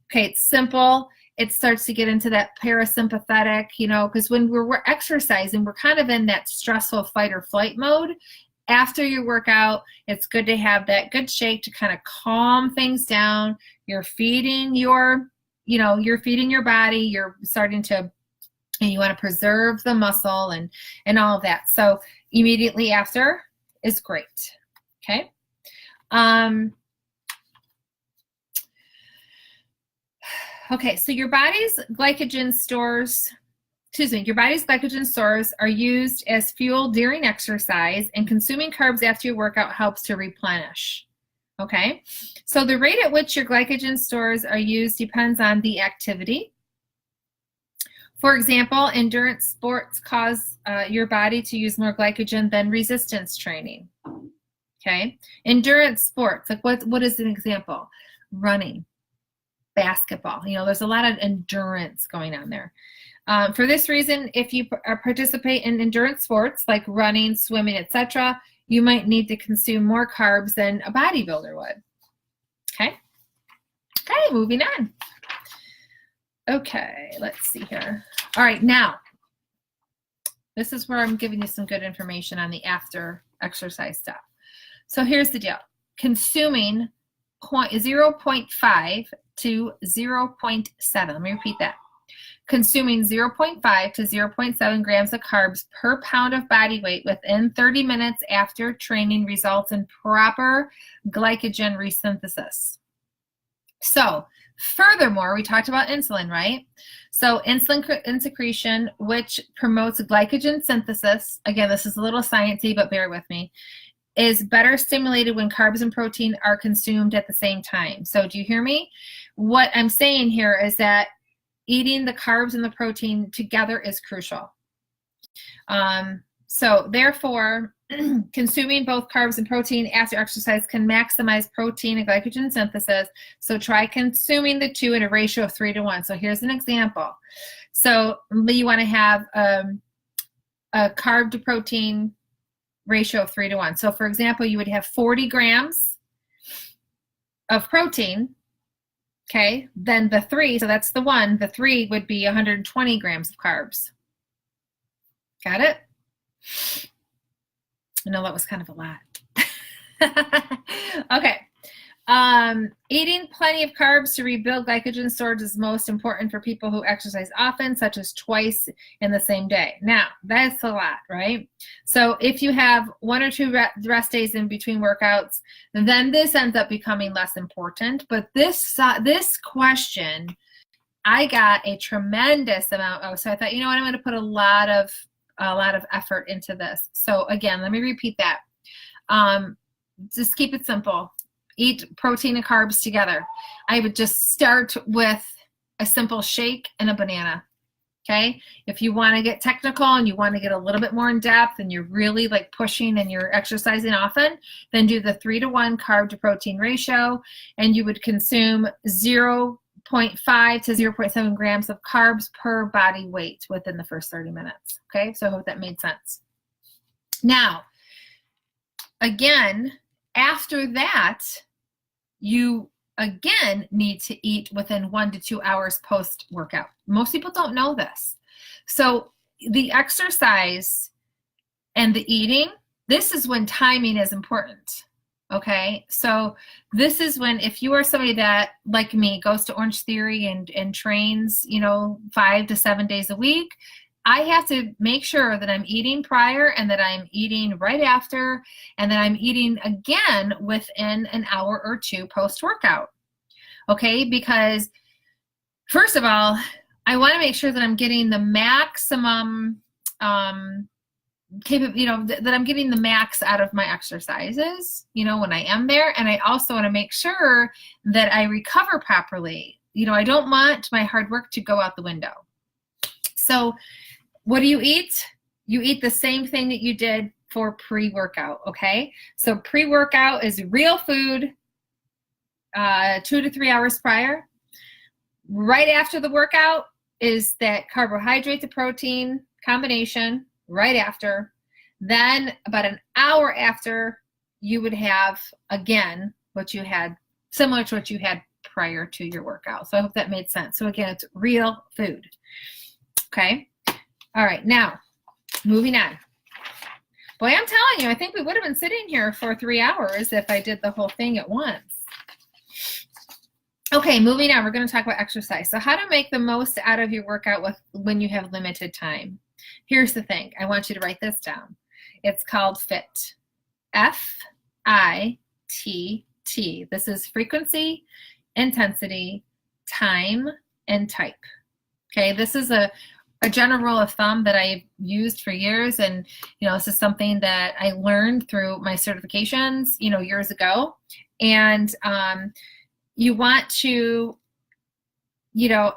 Okay, it's simple. it starts to get into that parasympathetic, because when we're exercising, we're kind of in that stressful fight or flight mode. After your workout, it's good to have that good shake to kind of calm things down. You're feeding your body. You're starting to, and you want to preserve the muscle and all of that. So immediately after is great. Okay. Okay, so your body's glycogen stores are used as fuel during exercise, and consuming carbs after your workout helps to replenish. Okay, so the rate at which your glycogen stores are used depends on the activity. For example, endurance sports cause your body to use more glycogen than resistance training. Okay, endurance sports, like what is an example? Running, basketball. There's a lot of endurance going on there. For this reason, if you participate in endurance sports like running, swimming, etc., you might need to consume more carbs than a bodybuilder would. Okay, moving on. Okay, let's see here. All right, now, this is where I'm giving you some good information on the after exercise stuff. So here's the deal. Consuming 0.5 to 0.7. Let me repeat that. Consuming 0.5 to 0.7 grams of carbs per pound of body weight within 30 minutes after training results in proper glycogen resynthesis. So, furthermore, we talked about insulin, right? So insulin secretion, which promotes glycogen synthesis, again, this is a little sciencey, but bear with me, is better stimulated when carbs and protein are consumed at the same time. So do you hear me? What I'm saying here is that eating the carbs and the protein together is crucial. So therefore, consuming both carbs and protein after exercise can maximize protein and glycogen synthesis. So try consuming the two in a ratio of 3 to 1. So here's an example. So you want to have a carb to protein ratio of 3 to 1. So for example, you would have 40 grams of protein. Okay, then the 3, so that's the 1, the 3 would be 120 grams of carbs. Got it? I know that was kind of a lot. Okay. Eating plenty of carbs to rebuild glycogen storage is most important for people who exercise often, such as twice in the same day. Now, that's a lot, right? So if you have 1 or 2 rest days in between workouts, then this ends up becoming less important. But this question, I got a tremendous amount of, so I thought, you know what, I'm going to put a lot of effort into this. So again, let me repeat that. Just keep it simple. Eat protein and carbs together. I would just start with a simple shake and a banana. Okay. If you want to get technical and you want to get a little bit more in depth and you're really like pushing and you're exercising often, then do the 3 to 1 carb to protein ratio, and you would consume 0.5 to 0.7 grams of carbs per body weight within the first 30 minutes. Okay. So I hope that made sense. Now, again, after that, you again need to eat within 1 to 2 hours post-workout. Most people don't know this. So the exercise and the eating, this is when timing is important. Okay, so this is when, if you are somebody that, like me, goes to Orange Theory and trains, 5 to 7 days a week, I have to make sure that I'm eating prior and that I'm eating right after and that I'm eating again within an hour or 2 post-workout. Okay, because first of all, I want to make sure that I'm getting the maximum that I'm getting the max out of my exercises, when I am there. And I also want to make sure that I recover properly. I don't want my hard work to go out the window. So what do you eat? You eat the same thing that you did for pre-workout, okay? So pre-workout is real food, 2 to 3 hours prior. Right after the workout is that carbohydrate to protein combination, right after. Then about an hour after, you would have, again, what you had, similar to what you had prior to your workout. So I hope that made sense. So again, it's real food. Okay. All right. Now, moving on. Boy, I'm telling you, I think we would have been sitting here for 3 hours if I did the whole thing at once. Okay, moving on, we're going to talk about exercise. So how to make the most out of your workout when you have limited time. Here's the thing. I want you to write this down. It's called FIT. F-I-T-T. This is frequency, intensity, time, and type. Okay, this is a general rule of thumb that I've used for years, and this is something that I learned through my certifications years ago. And you want to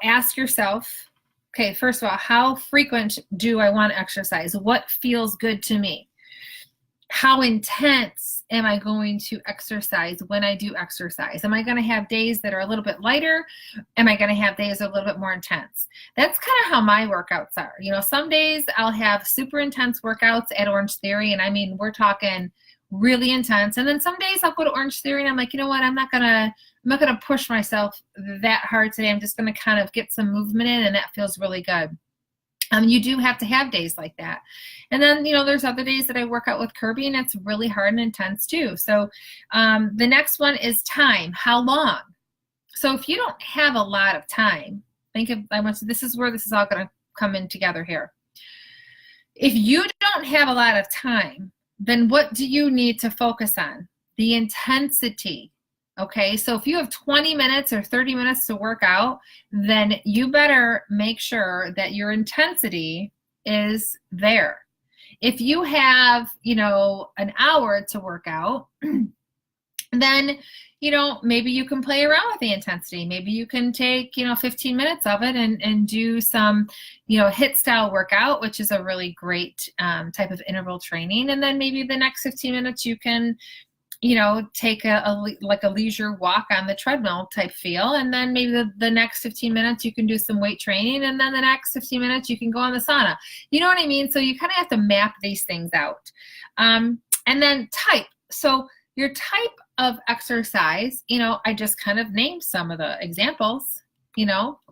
ask yourself, okay, first of all, how frequent do I want to exercise? What feels good to me? How intense am I going to exercise when I do exercise? Am I going to have days that are a little bit lighter? Am I going to have days that are a little bit more intense? That's kind of how my workouts are. Some days I'll have super intense workouts at Orange Theory, and I mean, we're talking really intense. And then some days I'll go to Orange Theory and I'm like, you know what? I'm not gonna push myself that hard today. I'm just gonna kind of get some movement in, and that feels really good. You do have to have days like that. And then, there's other days that I work out with Kirby, and it's really hard and intense too. So the next one is time. How long? So if you don't have a lot of time, this is where this is all going to come in together here. If you don't have a lot of time, then what do you need to focus on? The intensity. Okay, so if you have 20 minutes or 30 minutes to work out, then you better make sure that your intensity is there. If you have, an hour to work out, then, maybe you can play around with the intensity. Maybe you can take, 15 minutes of it and do some, HIIT style workout, which is a really great type of interval training. And then maybe the next 15 minutes you can, take a leisure walk on the treadmill type feel. And then maybe the next 15 minutes you can do some weight training. And then the next 15 minutes you can go on the sauna. You know what I mean? So you kind of have to map these things out. And then type. So your type of exercise, I just kind of named some of the examples.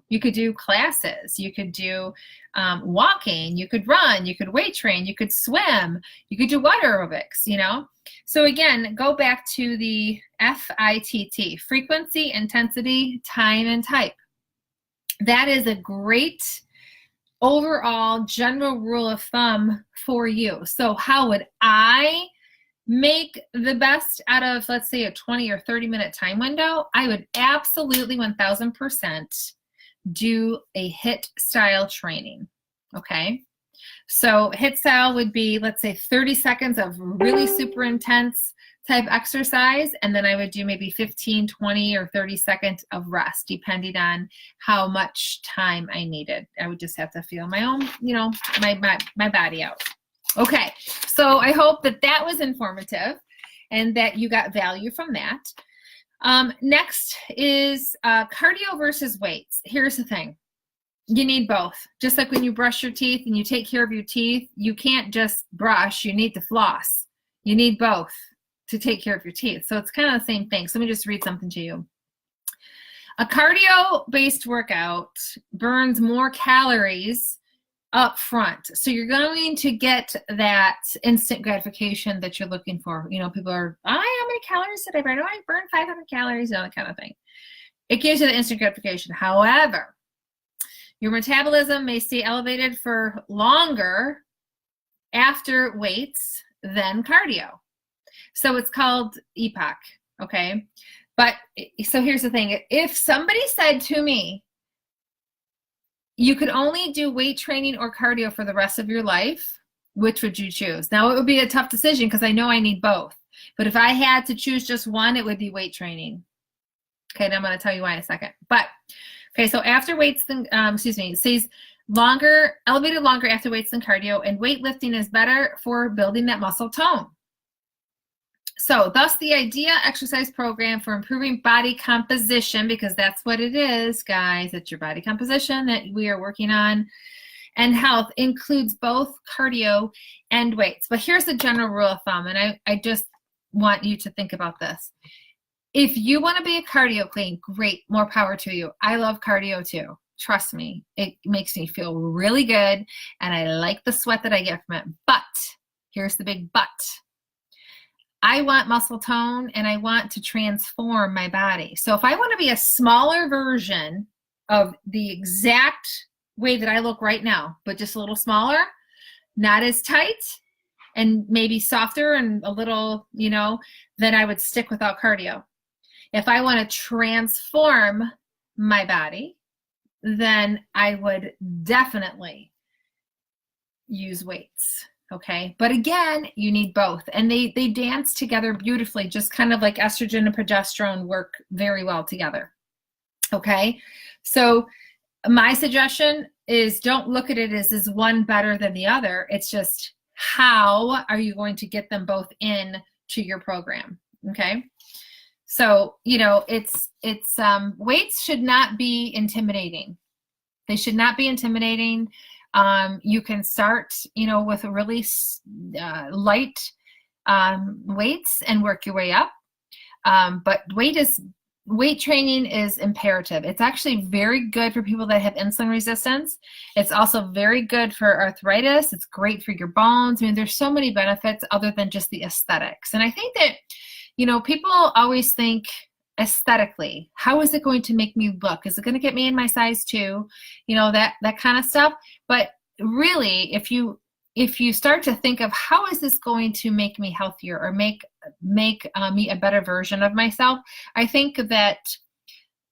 You could do classes, you could do walking, you could run, you could weight train, you could swim, you could do water aerobics, So again, go back to the FITT, frequency, intensity, time, and type. That is a great overall general rule of thumb for you. So how would I make the best out of, let's say, a 20 or 30-minute time window? I would absolutely 1000% do a HIIT style training. Okay, so HIIT style would be, let's say, 30 seconds of really super intense type exercise, and then I would do maybe 15, 20, or 30 seconds of rest, depending on how much time I needed. I would just have to feel my own, my body out. Okay, so I hope that was informative and that you got value from that. Next is cardio versus weights. Here's the thing. You need both. Just like when you brush your teeth and you take care of your teeth, you can't just brush, you need to floss. You need both to take care of your teeth. So it's kind of the same thing. So let me just read something to you. A cardio-based workout burns more calories up front. So you're going to get that instant gratification that you're looking for. People are, how many calories did I burn? I burned 500 calories, that kind of thing. It gives you the instant gratification. However, your metabolism may stay elevated for longer after weights than cardio. So it's called EPOC, okay? But so here's the thing. If somebody said to me, you could only do weight training or cardio for the rest of your life, which would you choose? Now, it would be a tough decision because I know I need both. But if I had to choose just one, it would be weight training. Okay, and I'm going to tell you why in a second. But, okay, so after weights, it says elevated longer after weights than cardio, and weightlifting is better for building that muscle tone. So thus the IDEA exercise program for improving body composition, because that's what it is, guys. It's your body composition that we are working on, and health includes both cardio and weights. But here's the general rule of thumb, and I just want you to think about this. If you want to be a cardio queen, great, more power to you. I love cardio too. Trust me, it makes me feel really good, and I like the sweat that I get from it. But here's the big but. I want muscle tone, and I want to transform my body. So if I want to be a smaller version of the exact way that I look right now, but just a little smaller, not as tight, and maybe softer and a little, then I would stick without cardio. If I want to transform my body, then I would definitely use weights. Okay. But again, you need both, and they dance together beautifully, just kind of like estrogen and progesterone work very well together. Okay. So my suggestion is don't look at it as is one better than the other. It's just, how are you going to get them both in to your program? Okay. So, it's weights should not be intimidating. They should not be intimidating. You can start, with a really light weights and work your way up. But weight training is imperative. It's actually very good for people that have insulin resistance. It's also very good for arthritis. It's great for your bones. I mean, there's so many benefits other than just the aesthetics. And I think that, people always think aesthetically, how is it going to make me look? Is it going to get me in my size too? That kind of stuff. But really, if you start to think of how is this going to make me healthier or make me a better version of myself, I think that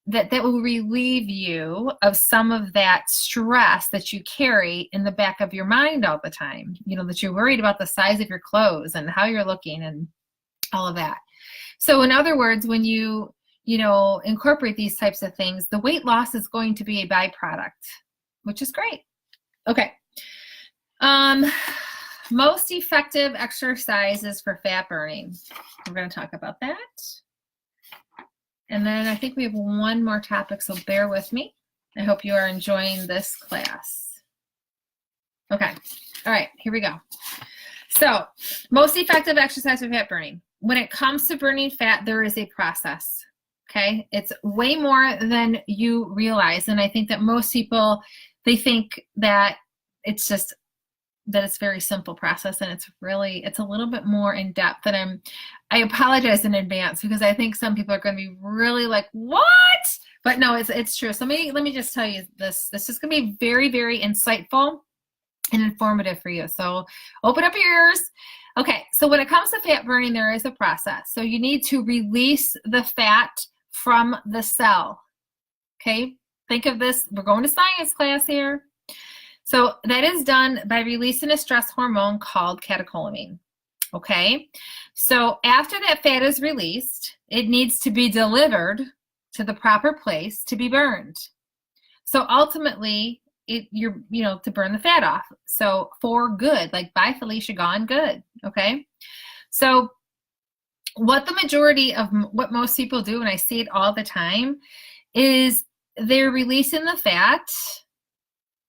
will relieve you of some of that stress that you carry in the back of your mind all the time. That you're worried about the size of your clothes and how you're looking and all of that. So in other words, when you incorporate these types of things, the weight loss is going to be a byproduct, which is great. Okay. Most effective exercises for fat burning. We're going to talk about that. And then I think we have one more topic, so bear with me. I hope you are enjoying this class. Okay. All right, here we go. So, most effective exercise for fat burning. When it comes to burning fat, there is a process. Okay? It's way more than you realize. And I think that most people, they think that it's just that it's a very simple process, and it's a little bit more in depth. And I apologize in advance because I think some people are going to be really like, what? But no, it's true. So let me just tell you this. This is going to be very, very insightful and informative for you. So open up your ears. Okay, so when it comes to fat burning, there is a process. So you need to release the fat from the cell. Okay, think of this. We're going to science class here. So that is done by releasing a stress hormone called catecholamine. Okay, so after that fat is released, it needs to be delivered to the proper place to be burned. So ultimately, you're to burn the fat off. So for good, like bye Felicia, gone good. Okay, so what what most people do, and I see it all the time, is they're releasing the fat,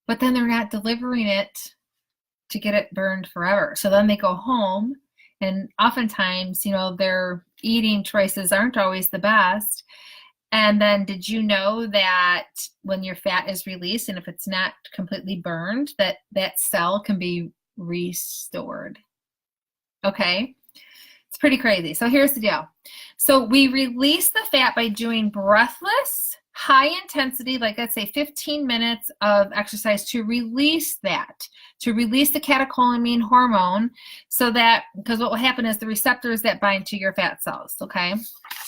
but then they're not delivering it to get it burned forever. So then they go home, and oftentimes, their eating choices aren't always the best. And then did you know that when your fat is released, and if it's not completely burned, that cell can be restored? Okay, it's pretty crazy. So here's the deal. So we release the fat by doing breathless, high intensity, like let's say 15 minutes of exercise to release the catecholamine hormone, so that, because what will happen is the receptors that bind to your fat cells. Okay,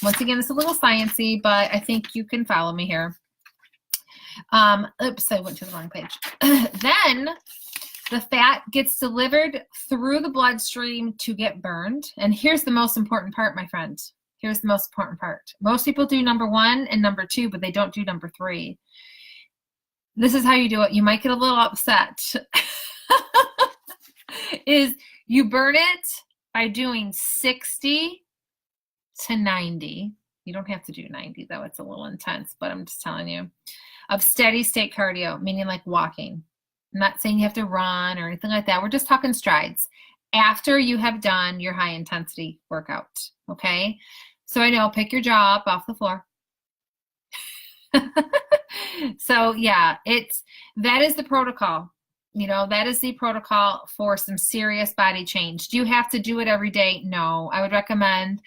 once again, it's a little sciencey, but I think you can follow me here. Oops, I went to the wrong page. Then the fat gets delivered through the bloodstream to get burned. And here's the most important part, my friend. Here's the most important part. Most people do number 1 and number 2, but they don't do number 3. This is how you do it. You might get a little upset. Is you burn it by doing 60 to 90. You don't have to do 90 though. It's a little intense, but I'm just telling you. Of steady state cardio, meaning like walking. I'm not saying you have to run or anything like that. We're just talking strides after you have done your high intensity workout. Okay. So I know, pick your jaw up off the floor. So yeah, that is the protocol. That is the protocol for some serious body change. Do you have to do it every day? No. I would recommend,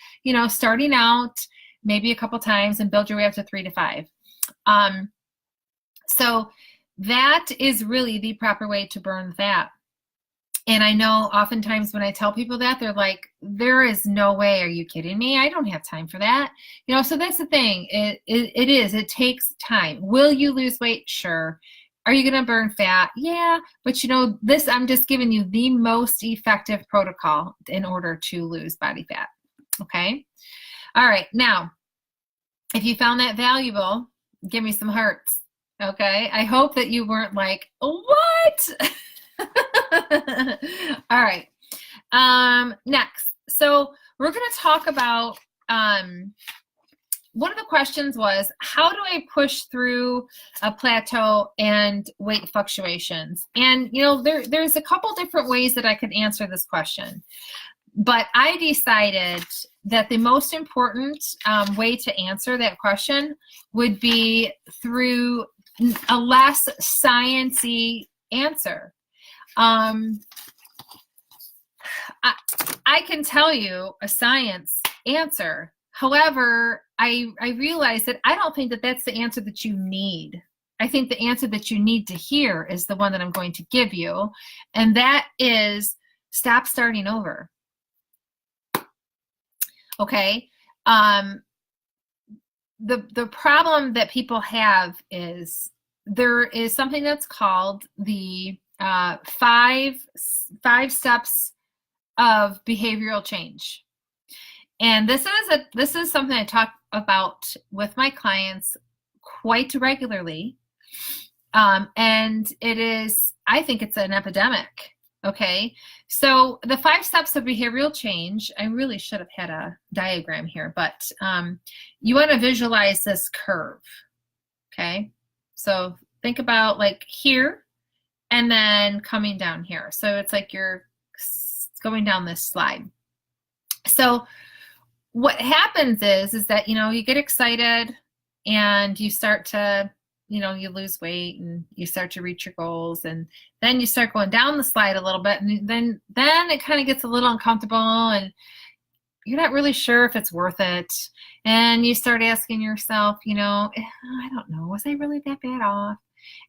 starting out maybe a couple times and build your way up to 3 to 5. So that is really the proper way to burn fat. And I know oftentimes when I tell people that, they're like, there is no way. Are you kidding me? I don't have time for that. So that's the thing. It takes time. Will you lose weight? Sure. Are you going to burn fat? Yeah. But I'm just giving you the most effective protocol in order to lose body fat. Okay. All right. Now, if you found that valuable, give me some hearts. Okay. I hope that you weren't like, what? All right. Next. So we're going to talk about, one of the questions was, how do I push through a plateau and weight fluctuations? And, there's a couple different ways that I could answer this question, but I decided that the most important way to answer that question would be through a less sciencey answer. I can tell you a science answer. However, I realize that I don't think that that's the answer that you need. I think the answer that you need to hear is the one that I'm going to give you, and that is stop starting over. Okay? The problem that people have is there is something that's called the 5 steps of behavioral change. And this is something I talk about with my clients quite regularly. And I think it's an epidemic. Okay. So the 5 steps of behavioral change, I really should have had a diagram here, but you want to visualize this curve. Okay. So think about like here and then coming down here. So it's like you're going down this slide. So what happens is that, you get excited and you start to, you lose weight and you start to reach your goals, and then you start going down the slide a little bit, and then it kind of gets a little uncomfortable and you're not really sure if it's worth it. And you start asking yourself, I don't know, was I really that bad off?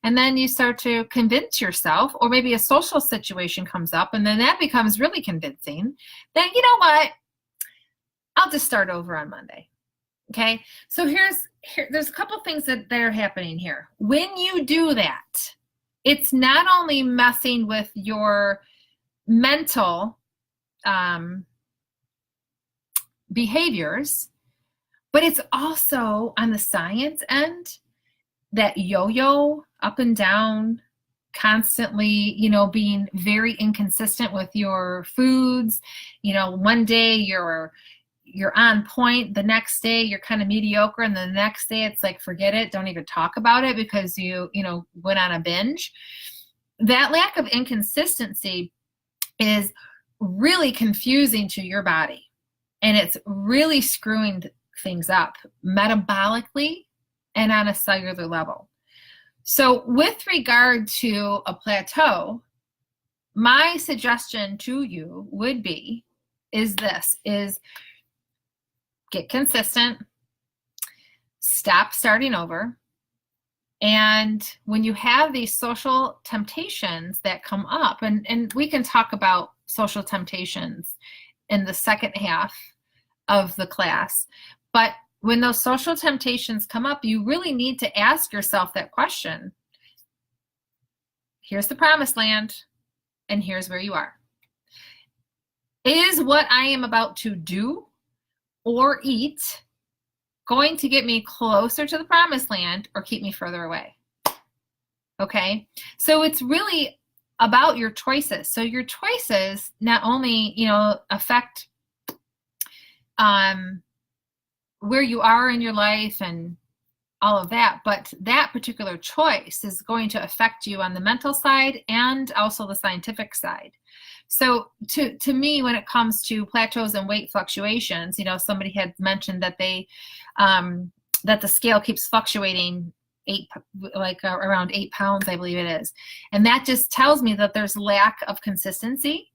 And then you start to convince yourself, or maybe a social situation comes up and then that becomes really convincing. Then, you know what? I'll just start over on Monday. Okay. So there's a couple things that are happening here. When you do that, it's not only messing with your mental behaviors, but it's also on the science end, that yo-yo up and down, constantly, being very inconsistent with your foods. One day you're on point, the next day you're kind of mediocre, and the next day it's like, forget it, don't even talk about it because you went on a binge. That lack of inconsistency is really confusing to your body, and it's really screwing things up metabolically and on a cellular level. So with regard to a plateau, my suggestion to you would be, is get consistent, stop starting over, and when you have these social temptations that come up, and we can talk about social temptations in the second half of the class, but when those social temptations come up, you really need to ask yourself that question. Here's the promised land, and here's where you are. Is what I am about to do or eat going to get me closer to the promised land or keep me further away? Okay, so it's really about your choices. So your choices not only, affect where you are in your life and all of that, but that particular choice is going to affect you on the mental side and also the scientific side. So to me, when it comes to plateaus and weight fluctuations, you know, somebody had mentioned that that the scale keeps fluctuating around 8 pounds, I believe it is. And that just tells me that there's lack of consistency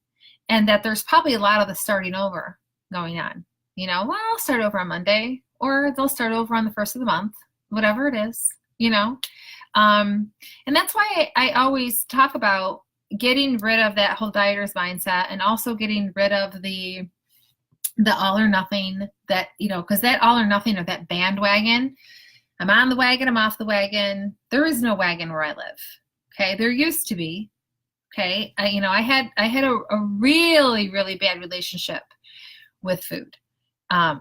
and that there's probably a lot of the starting over going on. You know, well, I'll start over on Monday, or they'll start over on the first of the month, whatever it is, you know. And that's why I always talk about getting rid of that whole dieter's mindset, and also getting rid of the all or nothing, that, you know, because that all or nothing, or that bandwagon, I'm on the wagon, I'm off the wagon. There is no wagon where I live. Okay. There used to be. Okay. I had a really, really bad relationship with food.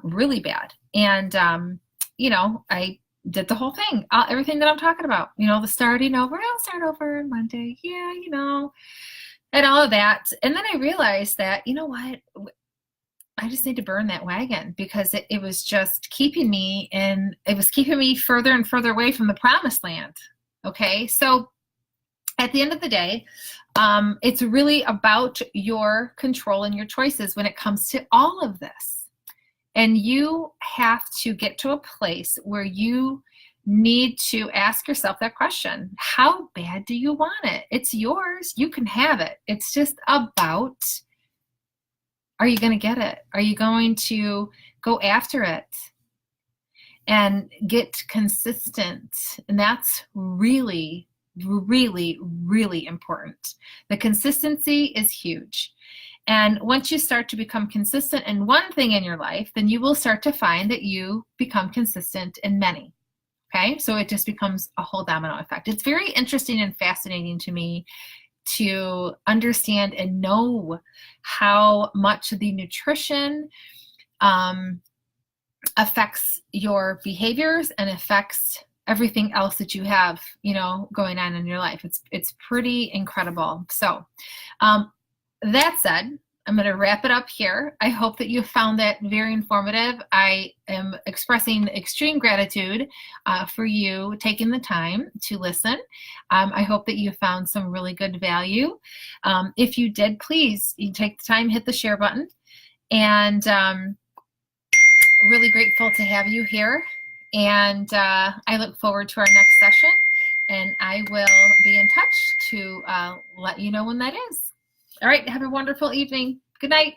Really bad. And, I did the whole thing, everything that I'm talking about, you know, the starting over, I'll start over on Monday. Yeah. You know, and all of that. And then I realized that, you know what, I just need to burn that wagon, because it was just keeping me further and further away from the promised land. Okay. So at the end of the day, it's really about your control and your choices when it comes to all of this. And you have to get to a place where you need to ask yourself that question. How bad do you want it? It's yours. You can have it. It's just about, are you going to get it? Are you going to go after it and get consistent? And that's really, really, really important. The consistency is huge. And once you start to become consistent in one thing in your life, then you will start to find that you become consistent in many. Okay, so it just becomes a whole domino effect. It's very interesting and fascinating to me to understand and know how much the nutrition affects your behaviors and affects everything else that you have, you know, going on in your life. It's pretty incredible. So that said, I'm going to wrap it up here. I hope that you found that very informative. I am expressing extreme gratitude for you taking the time to listen. I hope that you found some really good value. If you did, please, you take the time, hit the share button. And really grateful to have you here. And I look forward to our next session. And I will be in touch to let you know when that is. All right. Have a wonderful evening. Good night.